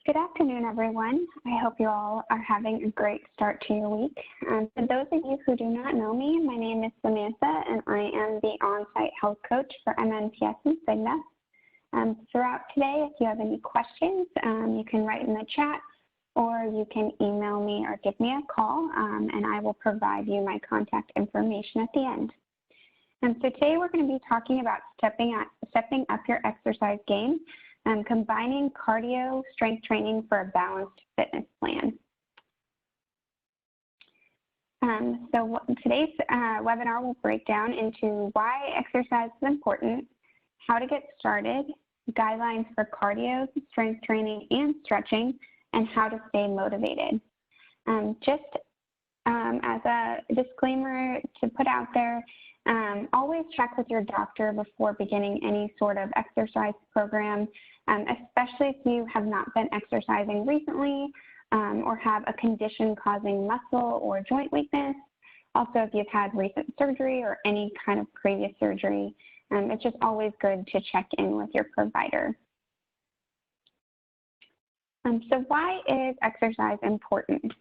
Good afternoon, everyone. I hope you all are having a great start to your week. For those of you who do not know me, my name is Samantha, and I am the on-site health coach for MNPS and Cigna. Throughout today, if you have any questions, you can write in the chat, or you can email me or give me a call, and I will provide you my contact information at the end. So today we're going to be talking about stepping up your exercise game, combining cardio strength training for a balanced fitness plan. So today's webinar will break down into why exercise is important, how to get started, guidelines for cardio, strength training, and stretching, and how to stay motivated. Just as a disclaimer to put out there, always check with your doctor before beginning any sort of exercise program, especially if you have not been exercising recently or have a condition causing muscle or joint weakness. Also, if you've had recent surgery or any kind of previous surgery, it's just always good to check in with your provider. So why is exercise important?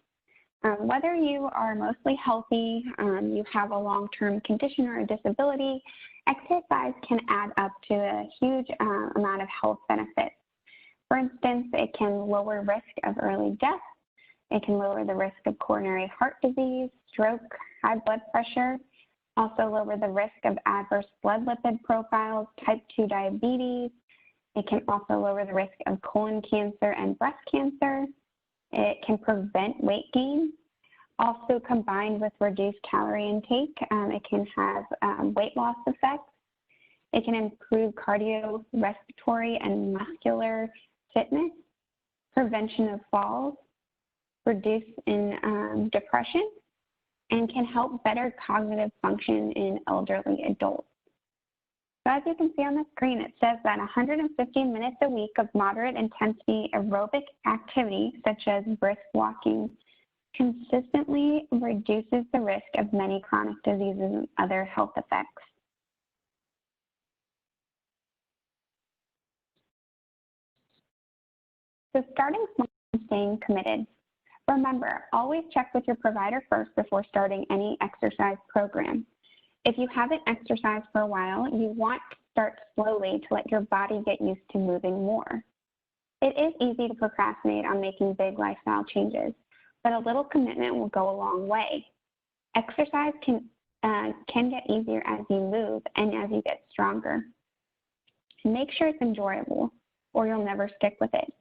Whether you are mostly healthy, you have a long-term condition or a disability, exercise can add up to a huge amount of health benefits. For instance, it can lower risk of early death. It can lower the risk of coronary heart disease, stroke, high blood pressure, also lower the risk of adverse blood lipid profiles, type 2 diabetes. It can also lower the risk of colon cancer and breast cancer. It can prevent weight gain. Also, combined with reduced calorie intake, it can have weight loss effects. It can improve cardiorespiratory and muscular fitness, prevention of falls, reduce in depression, and can help better cognitive function in elderly adults. So as you can see on the screen, it says that 150 minutes a week of moderate intensity aerobic activity, such as brisk walking, consistently reduces the risk of many chronic diseases and other health effects. So starting small and staying committed. Remember, always check with your provider first before starting any exercise program. If you haven't exercised for a while, you want to start slowly to let your body get used to moving more. It is easy to procrastinate on making big lifestyle changes, but a little commitment will go a long way. Exercise can get easier as you move and as you get stronger. Make sure it's enjoyable, or you'll never stick with it.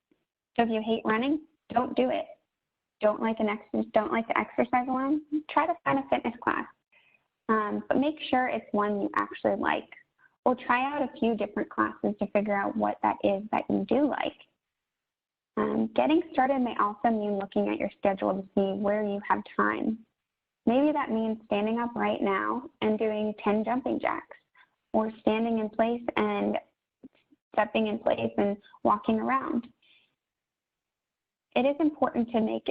So if you hate running, don't do it. Don't like to exercise alone? Try to find a fitness class. But make sure it's one you actually like, or try out a few different classes to figure out what that is that you do like. Getting started may also mean looking at your schedule to see where you have time. Maybe that means standing up right now and doing 10 jumping jacks, or standing in place and stepping in place and walking around. It is important to make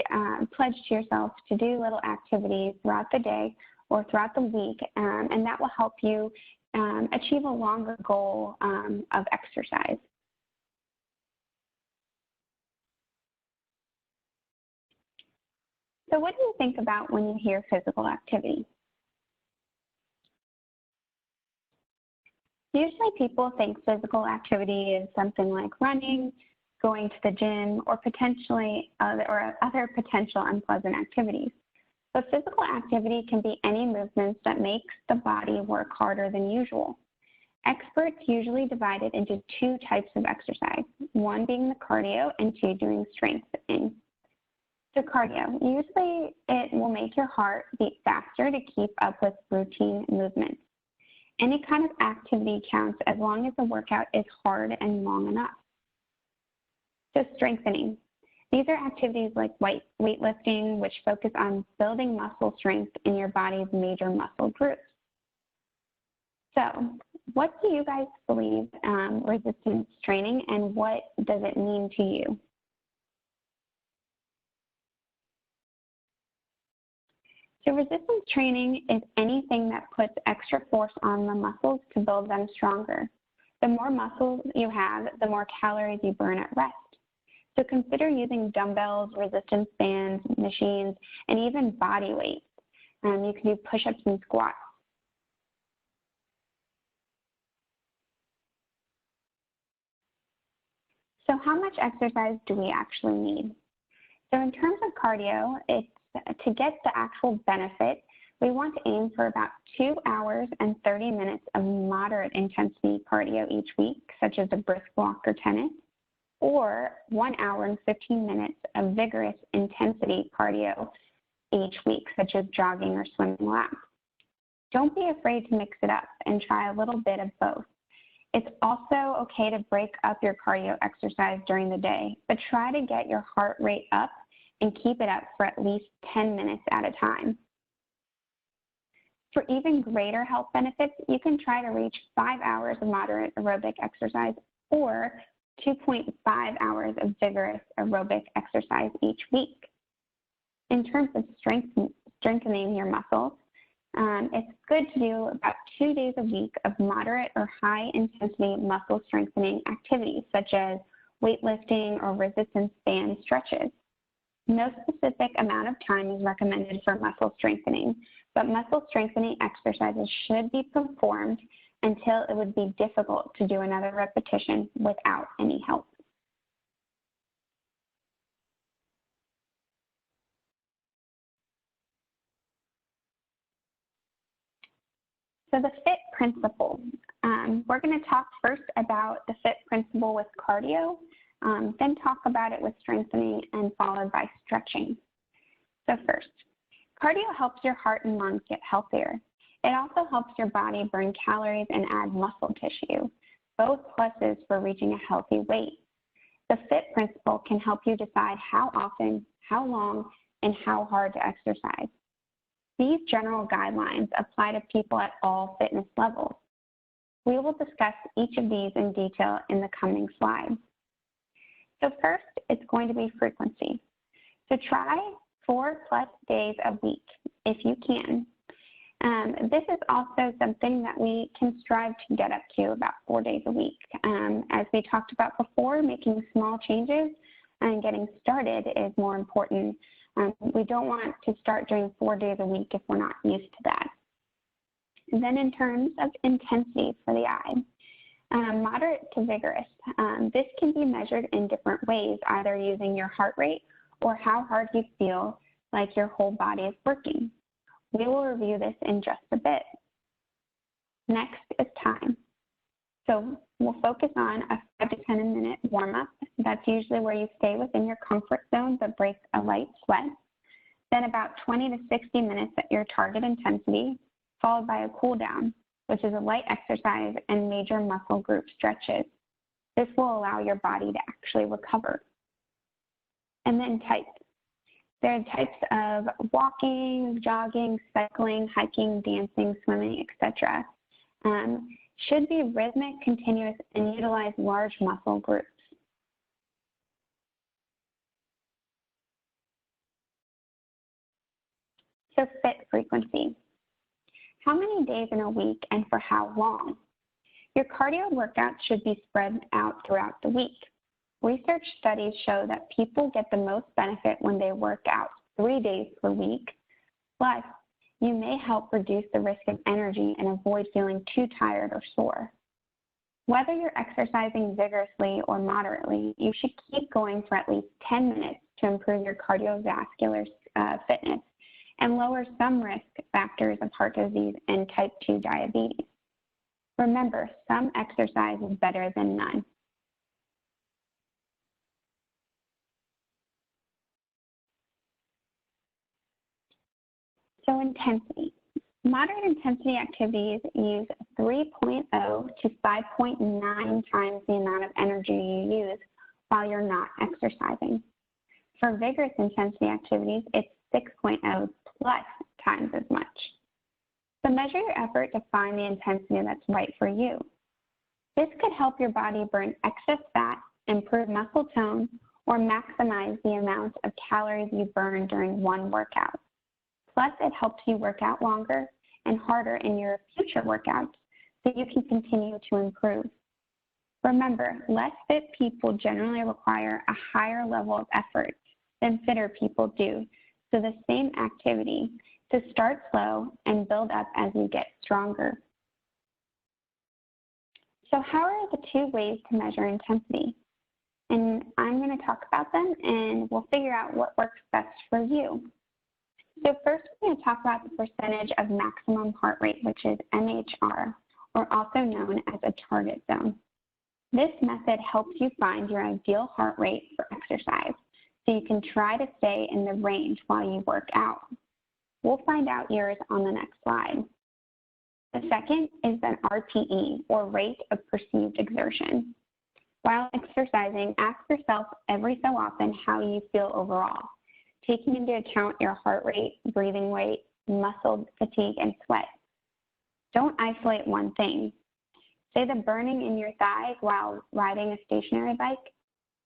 pledge to yourself to do little activities throughout the day or throughout the week, and that will help you achieve a longer goal of exercise. So what do you think about when you hear physical activity? Usually people think physical activity is something like running, going to the gym, or potentially other potential unpleasant activities. But physical activity can be any movements that makes the body work harder than usual. Experts usually divide it into two types of exercise, one being the cardio and two doing strength training. So cardio, usually it will make your heart beat faster to keep up with routine movements. Any kind of activity counts as long as the workout is hard and long enough. So strengthening. These are activities like weightlifting, which focus on building muscle strength in your body's major muscle groups. So what do you guys believe resistance training, and what does it mean to you? So resistance training is anything that puts extra force on the muscles to build them stronger. The more muscles you have, the more calories you burn at rest. So consider using dumbbells, resistance bands, machines, and even body weight. You can do push-ups and squats. So how much exercise do we actually need? So in terms of cardio, it's to get the actual benefit, we want to aim for about 2 hours and 30 minutes of moderate intensity cardio each week, such as a brisk walk or tennis, or 1 hour and 15 minutes of vigorous intensity cardio each week, such as jogging or swimming laps. Don't be afraid to mix it up and try a little bit of both. It's also okay to break up your cardio exercise during the day, but try to get your heart rate up and keep it up for at least 10 minutes at a time. For even greater health benefits, you can try to reach 5 hours of moderate aerobic exercise or 2.5 hours of vigorous aerobic exercise each week. In terms of strengthening your muscles, it's good to do about 2 days a week of moderate or high intensity muscle strengthening activities, such as weightlifting or resistance band stretches. No specific amount of time is recommended for muscle strengthening, but muscle strengthening exercises should be performed until it would be difficult to do another repetition without any help. So the FIT principle. We're going to talk first about the FIT principle with cardio, then talk about it with strengthening, and followed by stretching. So first, cardio helps your heart and lungs get healthier. It also helps your body burn calories and add muscle tissue, both pluses for reaching a healthy weight. The FIT principle can help you decide how often, how long, and how hard to exercise. These general guidelines apply to people at all fitness levels. We will discuss each of these in detail in the coming slides. So first, it's going to be frequency. So try 4+ days a week if you can. This is also something that we can strive to get up to about 4 days a week. As we talked about before, making small changes and getting started is more important. We don't want to start doing 4 days a week if we're not used to that. And then in terms of intensity for the eye, moderate to vigorous. This can be measured in different ways, either using your heart rate or how hard you feel like your whole body is working. We will review this in just a bit. Next is time. So we'll focus on a 5 to 10 minute warm-up. That's usually where you stay within your comfort zone but break a light sweat. Then about 20 to 60 minutes at your target intensity, followed by a cool down, which is a light exercise and major muscle group stretches. This will allow your body to actually recover. And then types. There are types of walking, jogging, cycling, hiking, dancing, swimming, etc. Should be rhythmic, continuous, and utilize large muscle groups. So FIT frequency. How many days in a week and for how long? Your cardio workouts should be spread out throughout the week. Research studies show that people get the most benefit when they work out 3 days per week. Plus, you may help reduce the risk of energy and avoid feeling too tired or sore. Whether you're exercising vigorously or moderately, you should keep going for at least 10 minutes to improve your cardiovascular fitness and lower some risk factors of heart disease and type 2 diabetes. Remember, some exercise is better than none. So intensity. Moderate intensity activities use 3.0 to 5.9 times the amount of energy you use while you're not exercising. For vigorous intensity activities, it's 6.0 plus times as much. So measure your effort to find the intensity that's right for you. This could help your body burn excess fat, improve muscle tone, or maximize the amount of calories you burn during one workout. Plus, it helps you work out longer and harder in your future workouts so you can continue to improve. Remember, less fit people generally require a higher level of effort than fitter people do, so the same activity, so start slow and build up as you get stronger. So how are the two ways to measure intensity? And I'm going to talk about them, and we'll figure out what works best for you. So first, we're going to talk about the percentage of maximum heart rate, which is MHR, or also known as a target zone. This method helps you find your ideal heart rate for exercise, so you can try to stay in the range while you work out. We'll find out yours on the next slide. The second is an RPE, or rate of perceived exertion. While exercising, ask yourself every so often how you feel overall, taking into account your heart rate, breathing rate, muscle fatigue, and sweat. Don't isolate one thing. Say the burning in your thighs while riding a stationary bike.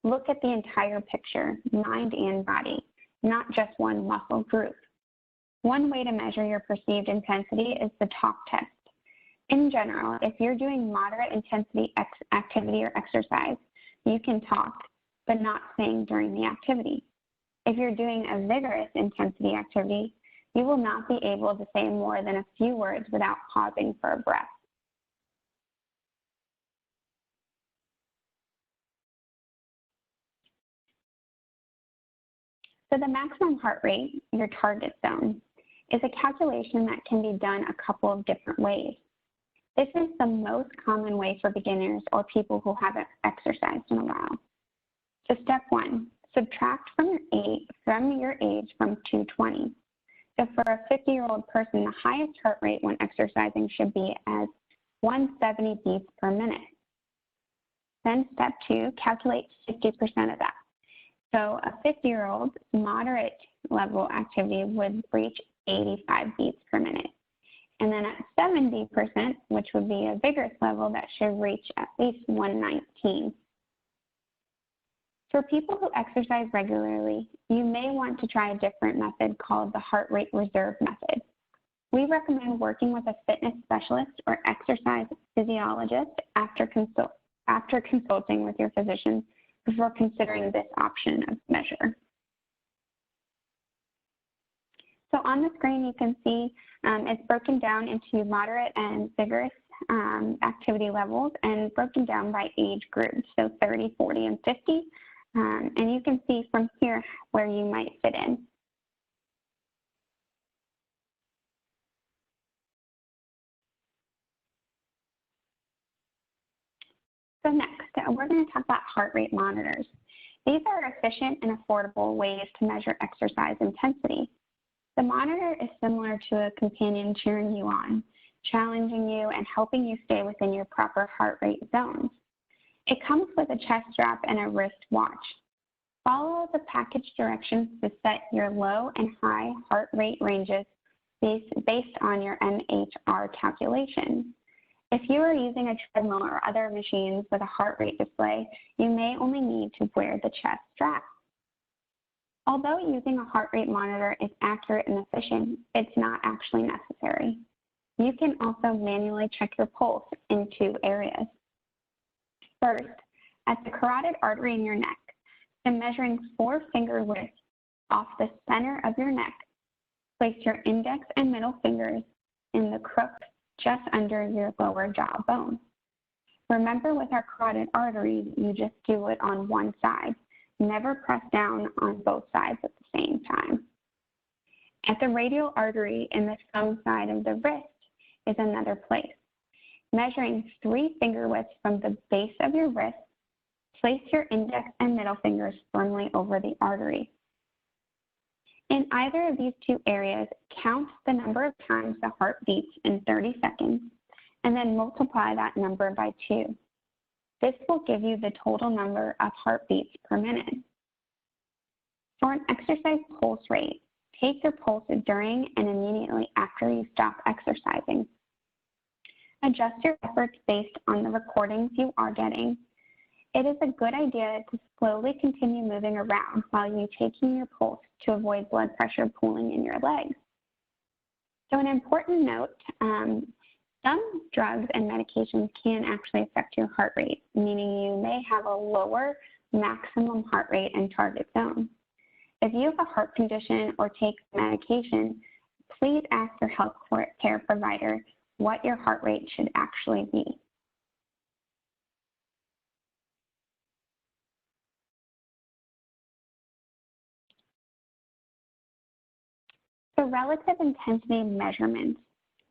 Look at the entire picture, mind and body, not just one muscle group. One way to measure your perceived intensity is the talk test. In general, if you're doing moderate intensity activity or exercise, you can talk, but not sing during the activity. If you're doing a vigorous intensity activity, you will not be able to say more than a few words without pausing for a breath. So the maximum heart rate, your target zone, is a calculation that can be done a couple of different ways. This is the most common way for beginners or people who haven't exercised in a while. So step one, subtract from your age from 220. So for a 50-year-old person, the highest heart rate when exercising should be as 170 beats per minute. Then step two, calculate 50% of that. So a 50-year-old moderate level activity would reach 85 beats per minute. And then at 70%, which would be a vigorous level, that should reach at least 119. For people who exercise regularly, you may want to try a different method called the heart rate reserve method. We recommend working with a fitness specialist or exercise physiologist after consulting with your physician before considering this option of measure. So on the screen, you can see it's broken down into moderate and vigorous activity levels and broken down by age groups, so 30, 40, and 50. And you can see from here where you might fit in. So next, we're going to talk about heart rate monitors. These are efficient and affordable ways to measure exercise intensity. The monitor is similar to a companion cheering you on, challenging you and helping you stay within your proper heart rate zones. It comes with a chest strap and a wrist watch. Follow the package directions to set your low and high heart rate ranges based on your MHR calculation. If you are using a treadmill or other machines with a heart rate display, you may only need to wear the chest strap. Although using a heart rate monitor is accurate and efficient, it's not actually necessary. You can also manually check your pulse in two areas. First, at the carotid artery in your neck, so measuring 4 finger widths off the center of your neck, place your index and middle fingers in the crook just under your lower jaw bone. Remember, with our carotid arteries, you just do it on one side. Never press down on both sides at the same time. At the radial artery in the thumb side of the wrist is another place. Measuring 3 finger widths from the base of your wrist, place your index and middle fingers firmly over the artery. In either of these two areas, count the number of times the heart beats in 30 seconds, and then multiply that number by 2. This will give you the total number of heartbeats per minute. For an exercise pulse rate, take your pulse during and immediately after you stop exercising. Adjust your efforts based on the recordings you are getting. It is a good idea to slowly continue moving around while you're taking your pulse to avoid blood pressure pooling in your legs. So an important note, Some drugs and medications can actually affect your heart rate, meaning you may have a lower maximum heart rate and target zone. If you have a heart condition or take medication, please ask your health care provider what your heart rate should actually be. The relative intensity measurements,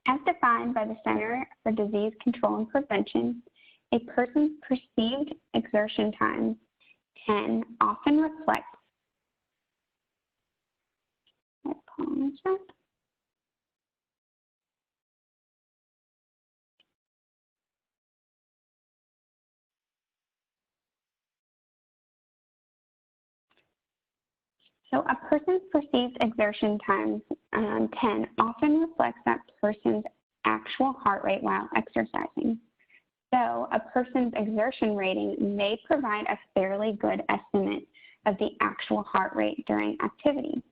as defined by the Center for Disease Control and Prevention, a person's perceived exertion times can often reflect, So a person's perceived exertion times can often reflect that person's actual heart rate while exercising. So a person's exertion rating may provide a fairly good estimate of the actual heart rate during activity.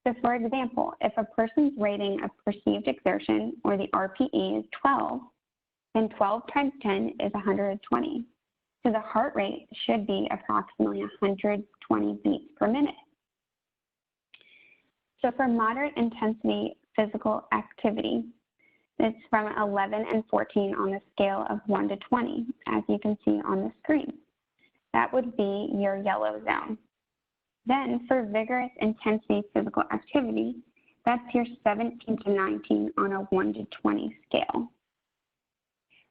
So for example, if a person's rating of perceived exertion, or the RPE, is 12, then 12 times 10 is 120. So the heart rate should be approximately 120 beats per minute. So for moderate intensity physical activity, it's from 11 and 14 on the scale of 1 to 20, as you can see on the screen. That would be your yellow zone. Then for vigorous intensity physical activity, that's your 17 to 19 on a 1 to 20 scale.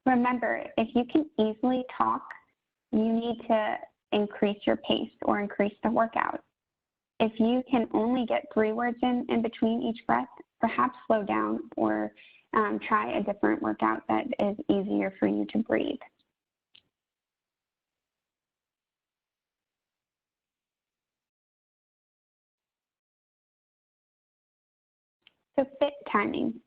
Remember, if you can easily talk, you need to increase your pace or increase the workout. If you can only get 3 words in between each breath, perhaps slow down or try a different workout that is easier for you to breathe. So FIT timing.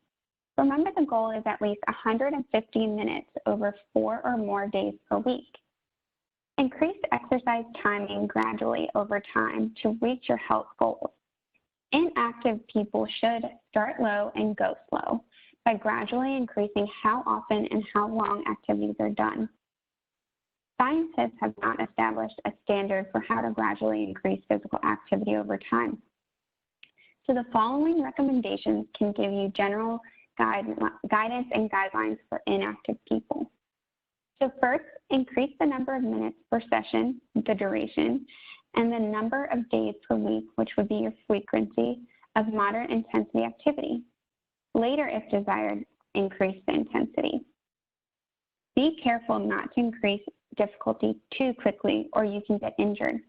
Remember, the goal is at least 150 minutes over 4 or more days per week. Increase exercise timing gradually over time to reach your health goals. Inactive people should start low and go slow by gradually increasing how often and how long activities are done. Scientists have not established a standard for how to gradually increase physical activity over time. So the following recommendations can give you general guidance and guidelines for inactive people. So first, increase the number of minutes per session, the duration, and the number of days per week, which would be your frequency of moderate intensity activity. Later, if desired, increase the intensity. Be careful not to increase difficulty too quickly or you can get injured.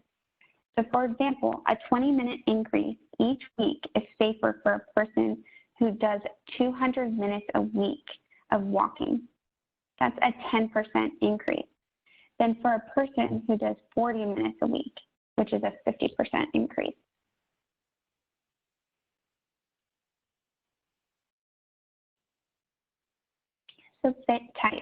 So for example, a 20-minute increase each week is safer for a person who does 200 minutes a week of walking. That's a 10% increase. Than for a person who does 40 minutes a week, which is a 50% increase. So FIT type.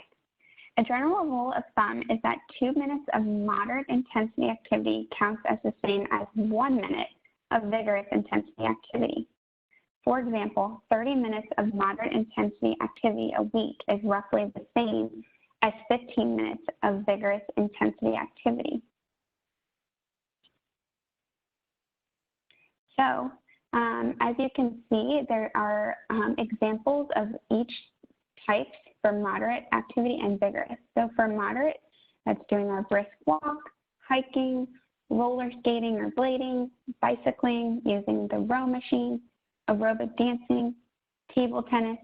A general rule of thumb is that 2 minutes of moderate intensity activity counts as the same as 1 minute of vigorous intensity activity. For example, 30 minutes of moderate intensity activity a week is roughly the same as 15 minutes of vigorous intensity activity. So, as you can see, there are examples of each type for moderate activity and vigorous. So for moderate, that's doing our brisk walk, hiking, roller skating or blading, bicycling, using the row machine, aerobic dancing, table tennis,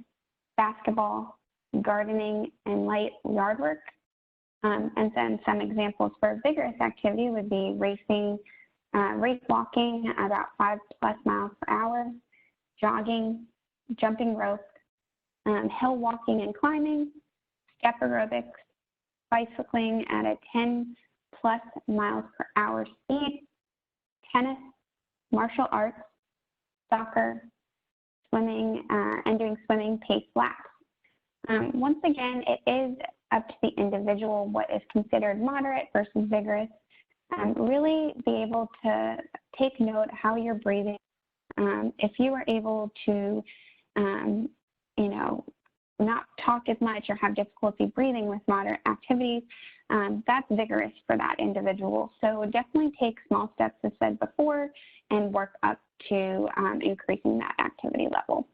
basketball, gardening, and light yard work. And then some examples for vigorous activity would be racing, race walking about 5+ miles per hour, jogging, jumping rope, hill walking and climbing, step aerobics, bicycling at a 10+ miles per hour speed, tennis, martial arts, soccer, swimming, and doing swimming pace laps. Once again, it is up to the individual what is considered moderate versus vigorous. Really be able to take note how you're breathing. If you are able to, not talk as much or have difficulty breathing with moderate activities, that's vigorous for that individual. So definitely take small steps, as said before, and work up to increasing that activity level.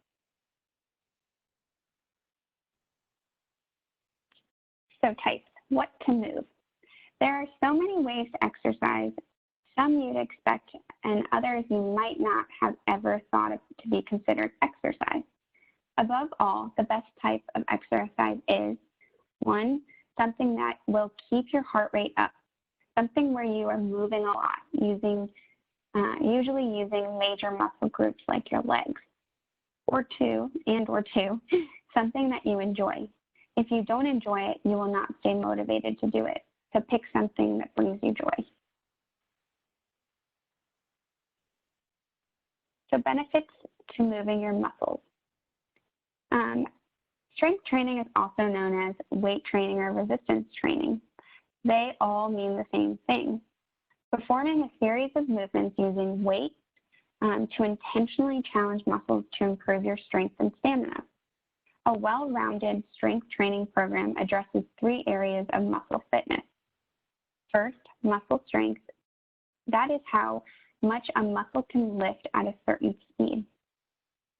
So types, what to move? There are so many ways to exercise. Some you'd expect and others you might not have ever thought of to be considered exercise. Above all, the best type of exercise is, 1, something that will keep your heart rate up, something where you are moving a lot, usually using major muscle groups like your legs. Or two, something that you enjoy. If you don't enjoy it, you will not stay motivated to do it. So pick something that brings you joy. So benefits to moving your muscles. Strength training is also known as weight training or resistance training. They all mean the same thing. Performing a series of movements using weight to intentionally challenge muscles to improve your strength and stamina. A well-rounded strength training program addresses 3 areas of muscle fitness. First, muscle strength. That is how much a muscle can lift at a certain speed.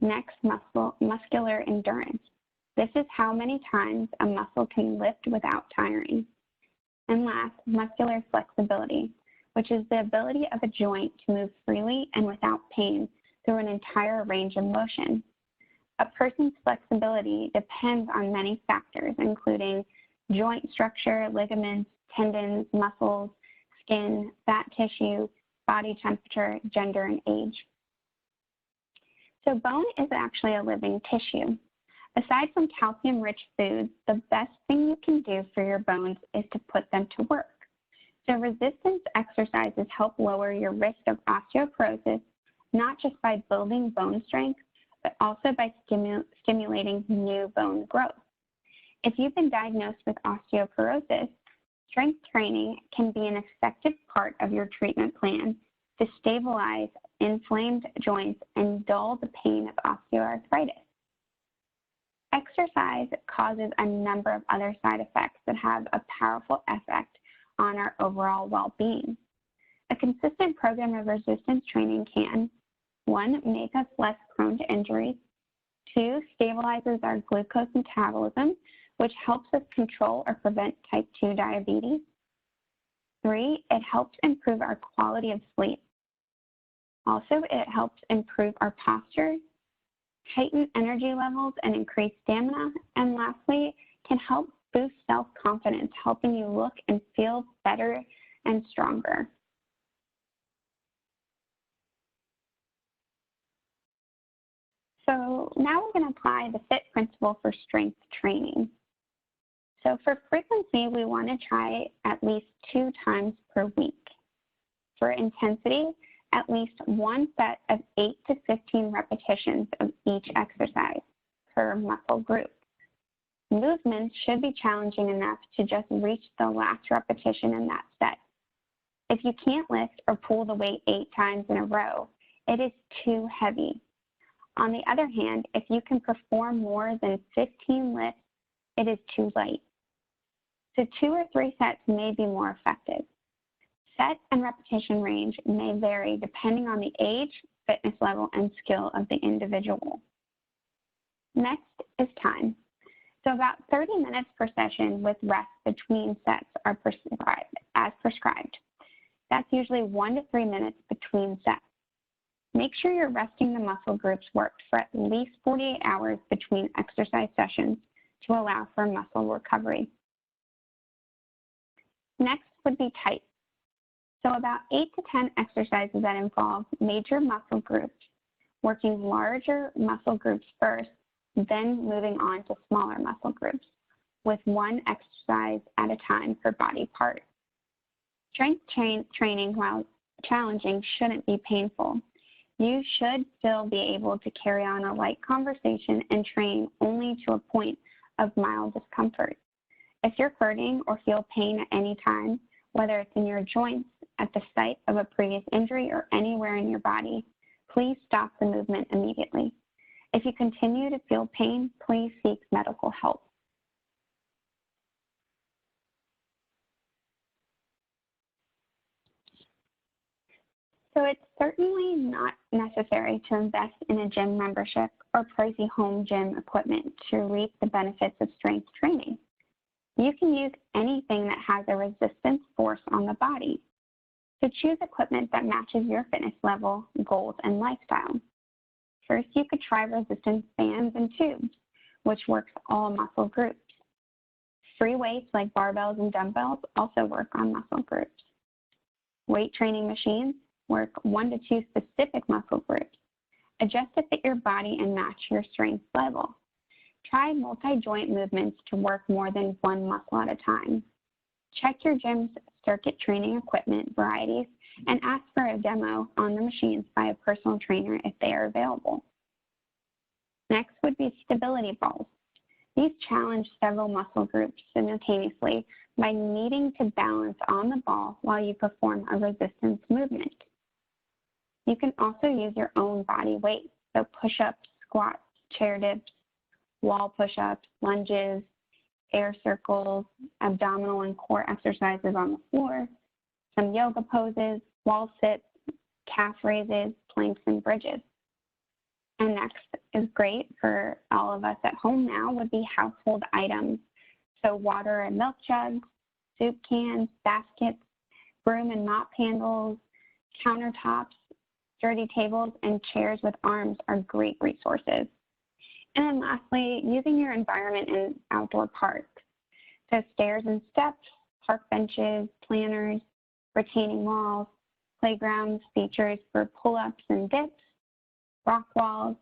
Next, muscular endurance. This is how many times a muscle can lift without tiring. And last, muscular flexibility, which is the ability of a joint to move freely and without pain through an entire range of motion. A person's flexibility depends on many factors, including joint structure, ligaments, tendons, muscles, skin, fat tissue, body temperature, gender, and age. So bone is actually a living tissue. Aside from calcium-rich foods, the best thing you can do for your bones is to put them to work. So resistance exercises help lower your risk of osteoporosis, not just by building bone strength, but also by stimulating new bone growth. If you've been diagnosed with osteoporosis, strength training can be an effective part of your treatment plan to stabilize inflamed joints and dull the pain of osteoarthritis. Exercise causes a number of other side effects that have a powerful effect on our overall well-being. A consistent program of resistance training can, 1, make us less prone to injuries, 2, stabilizes our glucose metabolism, which helps us control or prevent type 2 diabetes. 3, it helps improve our quality of sleep. Also, it helps improve our posture, heighten energy levels, and increase stamina. And lastly, can help boost self-confidence, helping you look and feel better and stronger. So now we're going to apply the FIT principle for strength training. So for frequency, we want to try at least 2 times per week. For intensity, at least 1 set of 8 to 15 repetitions of each exercise per muscle group. Movements should be challenging enough to just reach the last repetition in that set. If you can't lift or pull the weight 8 times in a row, it is too heavy. On the other hand, if you can perform more than 15 lifts, it is too light. So 2 or 3 sets may be more effective. Set and repetition range may vary depending on the age, fitness level, and skill of the individual. Next is time. So about 30 minutes per session with rest between sets are prescribed. That's usually 1 to 3 minutes between sets. Make sure you're resting the muscle groups worked for at least 48 hours between exercise sessions to allow for muscle recovery. Next would be type. So about 8 to 10 exercises that involve major muscle groups, working larger muscle groups first, then moving on to smaller muscle groups, with 1 exercise at a time per body part. Strength training, while challenging, shouldn't be painful. You should still be able to carry on a light conversation and train only to a point of mild discomfort. If you're hurting or feel pain at any time, whether it's in your joints, at the site of a previous injury, or anywhere in your body, please stop the movement immediately. If you continue to feel pain, please seek medical help. So it's certainly not necessary to invest in a gym membership or pricey home gym equipment to reap the benefits of strength training. You can use anything that has a resistance force on the body. So choose equipment that matches your fitness level, goals, and lifestyle. First, you could try resistance bands and tubes, which works all muscle groups. Free weights like barbells and dumbbells also work on muscle groups. Weight training machines work 1 to 2 specific muscle groups. Adjust to fit your body and match your strength level. Try multi-joint movements to work more than one muscle at a time. Check your gym's circuit training equipment varieties and ask for a demo on the machines by a personal trainer if they are available. Next would be stability balls. These challenge several muscle groups simultaneously by needing to balance on the ball while you perform a resistance movement. You can also use your own body weight, so push-ups, squats, chair dips, wall push-ups, lunges, air circles, abdominal and core exercises on the floor, some yoga poses, wall sits, calf raises, planks, and bridges. And next is great for all of us at home now would be household items. So water and milk jugs, soup cans, baskets, broom and mop handles, countertops, sturdy tables, and chairs with arms are great resources. And then lastly, using your environment in outdoor parks. So stairs and steps, park benches, planters, retaining walls, playgrounds, features for pull-ups and dips, rock walls.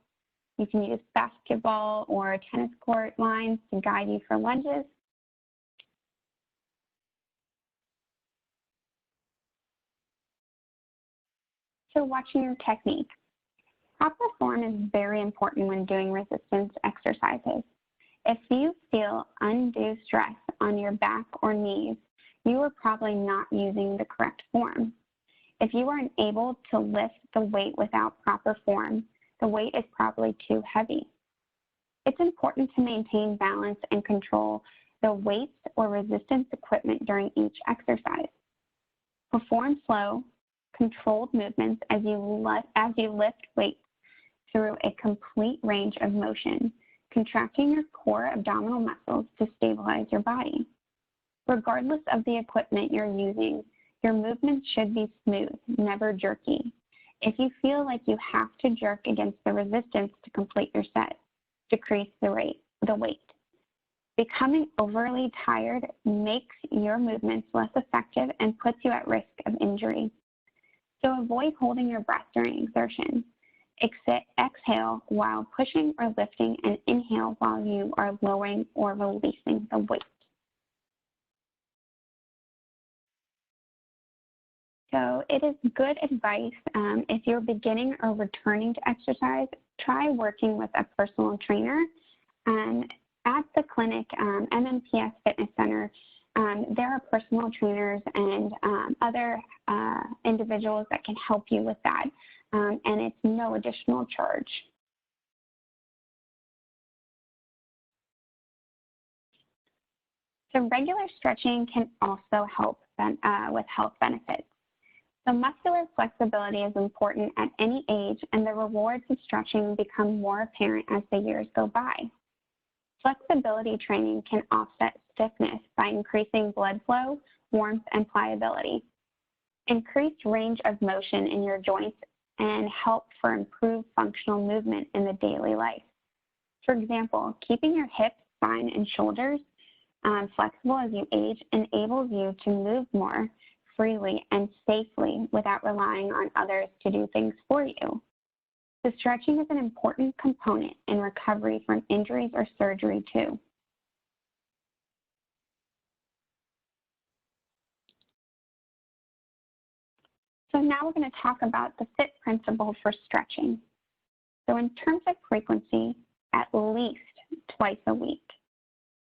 You can use basketball or tennis court lines to guide you for lunges. So watching your technique. Proper form is very important when doing resistance exercises. If you feel undue stress on your back or knees, you are probably not using the correct form. If you are unable to lift the weight without proper form, the weight is probably too heavy. It's important to maintain balance and control the weights or resistance equipment during each exercise. Perform slow, controlled movements as you lift weights through a complete range of motion, contracting your core abdominal muscles to stabilize your body. Regardless of the equipment you're using, your movements should be smooth, never jerky. If you feel like you have to jerk against the resistance to complete your set, decrease the weight. Becoming overly tired makes your movements less effective and puts you at risk of injury. So avoid holding your breath during exertion. Exhale while pushing or lifting, and inhale while you are lowering or releasing the weight. So it is good advice if you're beginning or returning to exercise, try working with a personal trainer. At the clinic, MNPS Fitness Center, there are personal trainers and other individuals that can help you with that, and it's no additional charge. So regular stretching can also help with health benefits. So muscular flexibility is important at any age, and the rewards of stretching become more apparent as the years go by. Flexibility training can offset stiffness by increasing blood flow, warmth, and pliability. Increased range of motion in your joints and help for improved functional movement in the daily life. For example, keeping your hips, spine, and shoulders flexible as you age enables you to move more freely and safely without relying on others to do things for you. The stretching is an important component in recovery from injuries or surgery too. So now we're going to talk about the FIT principle for stretching. So in terms of frequency, at least twice a week.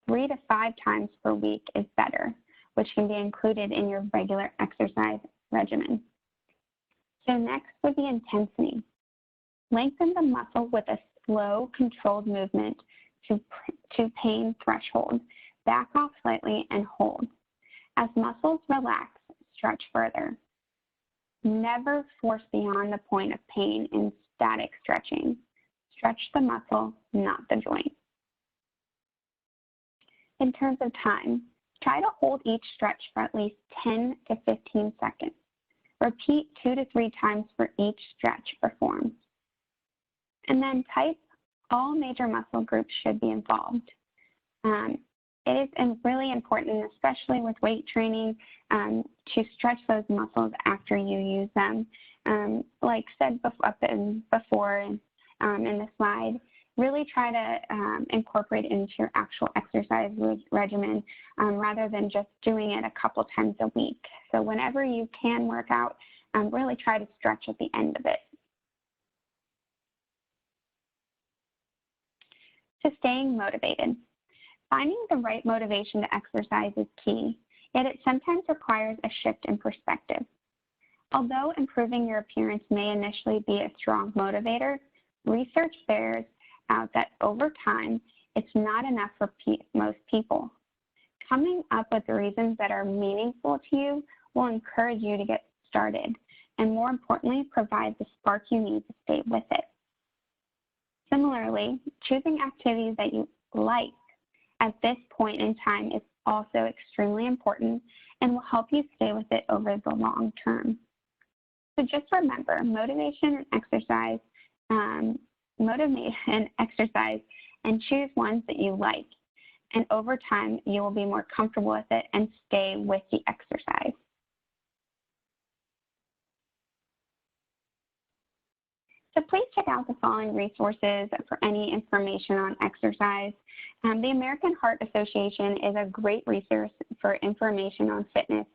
3 to 5 times per week is better, which can be included in your regular exercise regimen. So next would be intensity. Lengthen the muscle with slow, controlled movement to pain threshold. Back off slightly and hold. As muscles relax, stretch further. Never force beyond the point of pain in static stretching. Stretch the muscle, not the joint. In terms of time, try to hold each stretch for at least 10 to 15 seconds. Repeat 2 to 3 times for each stretch performed. And then type, all major muscle groups should be involved. It is really important, especially with weight training, to stretch those muscles after you use them. Like said before in the slide, really try to incorporate into your actual exercise regimen rather than just doing it a couple times a week. So whenever you can work out, really try to stretch at the end of it. To staying motivated. Finding the right motivation to exercise is key, yet it sometimes requires a shift in perspective. Although improving your appearance may initially be a strong motivator, research bears out that over time, it's not enough for most people. Coming up with reasons that are meaningful to you will encourage you to get started, and more importantly, provide the spark you need to stay with it. Similarly, choosing activities that you like at this point in time is also extremely important and will help you stay with it over the long term. So just remember, motivation and exercise, and choose ones that you like. And over time, you will be more comfortable with it and stay with the exercise. So please check out the following resources for any information on exercise. The American Heart Association is a great resource for information on fitness,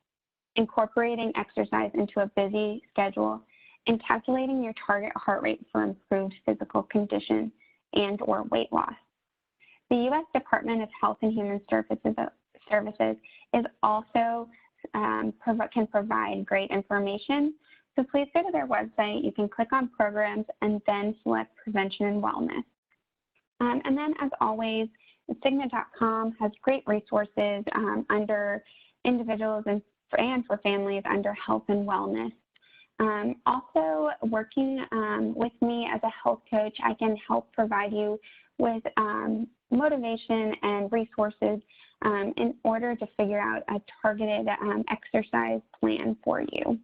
incorporating exercise into a busy schedule, and calculating your target heart rate for improved physical condition and or weight loss. The U.S. Department of Health and Human Services is also can provide great information. So please go to their website. You can click on programs and then select prevention and wellness. And then as always, Cigna.com has great resources under individuals and for families under health and wellness. Also working with me as a health coach, I can help provide you with motivation and resources in order to figure out a targeted exercise plan for you.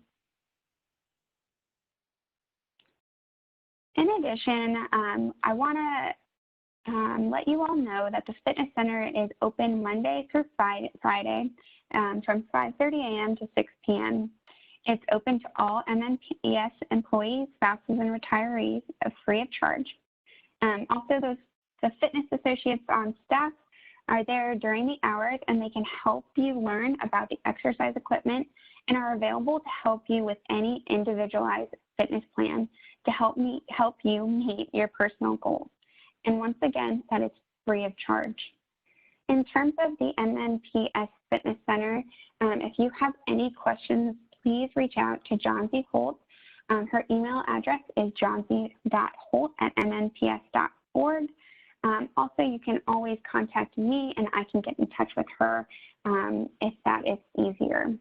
In addition, I want to let you all know that the Fitness Center is open Monday through Friday from 5:30 a.m. to 6 p.m. It's open to all MNPS employees, spouses, and retirees free of charge. Also, the fitness associates on staff are there during the hours, and they can help you learn about the exercise equipment and are available to help you with any individualized fitness plan to help you meet your personal goals. And once again, that is free of charge. In terms of the MNPS Fitness Center, if you have any questions, please reach out to Johnsy Holt. Her email address is johnsy.holt@mnps.org. Also, you can always contact me and I can get in touch with her if that is easier.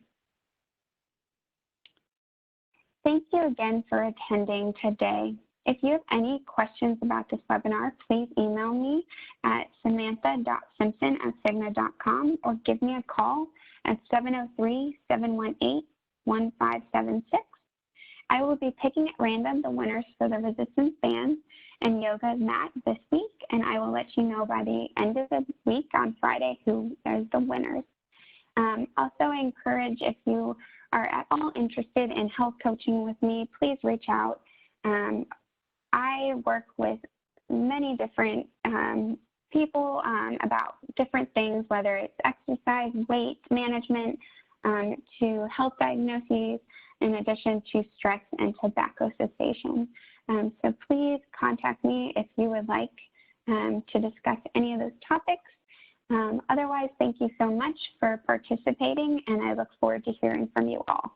Thank you again for attending today. If you have any questions about this webinar, please email me at samantha.simpson@cigna.com or give me a call at 703-718-1576. I will be picking at random the winners for the resistance band and yoga mat this week, and I will let you know by the end of the week on Friday who is the winners. Also, I encourage, if you are at all interested in health coaching with me, please reach out. I work with many different people about different things, whether it's exercise, weight management, to health diagnoses, in addition to stress and tobacco cessation. So please contact me if you would like to discuss any of those topics. Otherwise, thank you so much for participating, and I look forward to hearing from you all.